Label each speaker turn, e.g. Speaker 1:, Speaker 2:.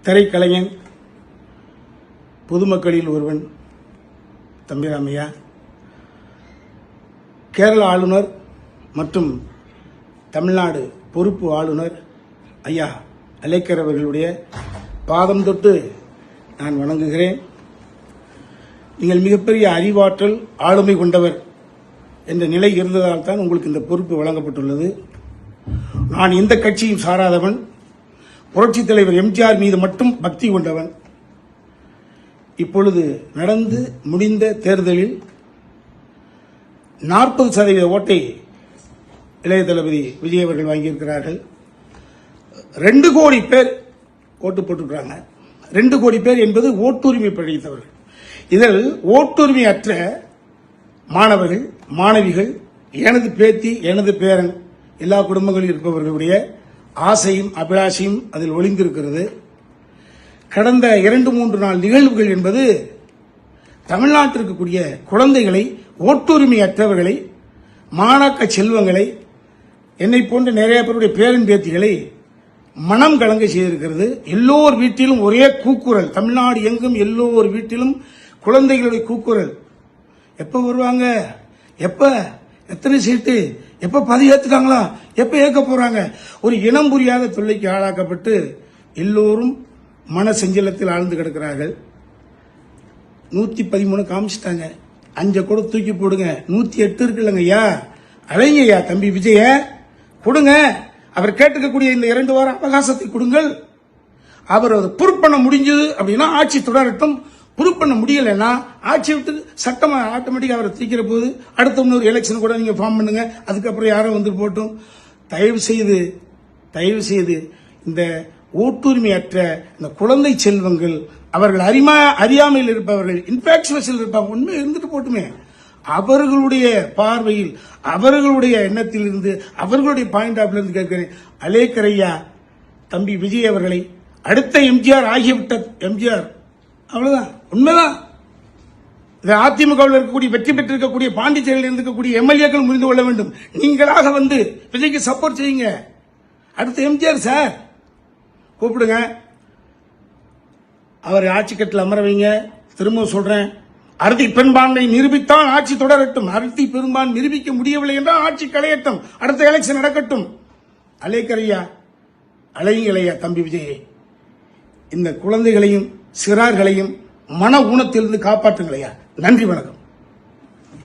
Speaker 1: திரைக்கலைஞன், பொதுமக்களில் ஒருவன் தம்பிராமையா, கேரள ஆளுநர் மற்றும் தமிழ்நாடு பொறுப்பு ஆளுநர் ஐயா அலேக்கர் அவர்களுடைய பாதம் தொட்டு நான் வணங்குகிறேன். நீங்கள் மிகப்பெரிய அறிவாற்றல், ஆளுமை கொண்டவர் என்ற நிலை இருந்ததால் தான் உங்களுக்கு இந்த பொறுப்பு வழங்கப்பட்டுள்ளது. நான் எந்த கட்சியும் சாராதவன், புரட்சித் தலைவர் எம்ஜிஆர் மீது மட்டும் பக்தி கொண்டவன். இப்பொழுது நடந்து முடிந்த தேர்தலில் 40% ஓட்டை இளைய தளபதி விஜய் அவர்கள் வாங்கியிருக்கிறார்கள். 2 கோடி பேர் ஓட்டு போட்டிருக்கிறாங்க. 2 கோடி பேர் என்பது ஓட்டுரிமை படைத்தவர்கள். இதில் ஓட்டுரிமை அற்ற மாணவர்கள், மாணவிகள், எனது பேத்தி, எனது பேரன், எல்லா குடும்பங்களில் இருப்பவர்களுடைய ஆசையும் அபிலாஷையும் அதில் ஒளிந்திருக்கிறது. கடந்த 2-3 நாள் நிகழ்வுகள் என்பது தமிழ்நாட்டில் இருக்கக்கூடிய குழந்தைகளை, ஓட்டுரிமை அற்றவர்களை, மாணாக்க செல்வங்களை, என்னை போன்ற நிறைய பேருடைய பேரன் பேத்திகளை மனம் கலங்க செய்திருக்கிறது. எல்லோர் வீட்டிலும் ஒரே கூக்குரல், தமிழ்நாடு எங்கும் எல்லோர் வீட்டிலும் குழந்தைகளுடைய கூக்குரல். எப்ப வருவாங்க, எப்ப, எத்தனை சீட்டு, எப்ப பதிவேற்றுக்காங்களா, எப்ப ஏற்க போறாங்க, ஒரு இனம் புரியாத தொல்லைக்கு ஆளாக்கப்பட்டு எல்லோரும் மன செஞ்சலத்தில் ஆழ்ந்து கிடக்கிறார்கள். 113 காமிச்சிட்டாங்க, 5 கூட தூக்கி போடுங்க, 108 இருக்குல்லங்க ஐயா, அலைங்க ஐயா தம்பி விஜய கொடுங்க. அவர் கேட்டுக்கக்கூடிய இந்த 2 வார அவகாசத்தை கொடுங்கள். அவர் ப்ரூவ் பண்ண முடிஞ்சது அப்படின்னா ஆட்சி தொடரட்டும். ப்ரூவ் பண்ண முடியலன்னா ஆட்சி விட்டு சட்டம் ஆட்டோமேட்டிக்கா அவரை தூக்கிற போது அடுத்த இன்னொரு எலெக்ஷன் கூட நீங்க ஃபார்ம் பண்ணுங்க. அதுக்கப்புறம் யாரும் வந்து போட்டும். தயவு செய்து இந்த ஓட்டுரிமையற்ற இந்த குழந்தை செல்வங்கள், அவர்கள் அறியாமையில் இருப்பவர்கள், இன்ஃபாக்சுவேஷன் இருப்பாங்க, உண்மை இருந்துட்டு போட்டுமே, அவர்களுடைய பார்வையில், அவர்களுடைய எண்ணத்தில் இருந்து, அவர்களுடைய பாயிண்ட் ஆஃப் இருந்து கேட்கிறேன். அலேக்கர் ஐயா தம்பி விஜய் அவர்களை அடுத்த எம்ஜிஆர் ஆகிவிட்ட எம்ஜிஆர், அவ்வளவுதான், உண்மைதான். அதிமுகவில் இருக்கக்கூடிய வெற்றி பெற்றிருக்கக்கூடிய பாண்டிச்சேரியில் இருக்கக்கூடிய எம்எல்ஏக்கள் புரிந்து கொள்ள வேண்டும். நீங்களாக வந்து விஜய்க்கு சப்போர்ட் செய்யுங்க. அடுத்த எம்ஜிஆர் சார் கூப்பிடுங்க, அவர் ஆட்சி கட்டில் அமர வைங்க. திரும்ப சொல்றேன், அறுதி பெரும்பான்மை நிரூபித்தால் ஆட்சி தொடரட்டும். அறுதி பெரும்பான்மை நிரூபிக்க முடியவில்லை என்றால் ஆட்சி களையட்டும், அடுத்த எலெக்ஷன் நடக்கட்டும். அலேக்கர் ஐயா, அலைங்களையா தம்பி விஜயை, இந்த குழந்தைகளையும் சிறார்களையும் மன ஊனத்திலிருந்து காப்பாற்றுங்களையா. நன்றி, வணக்கம்.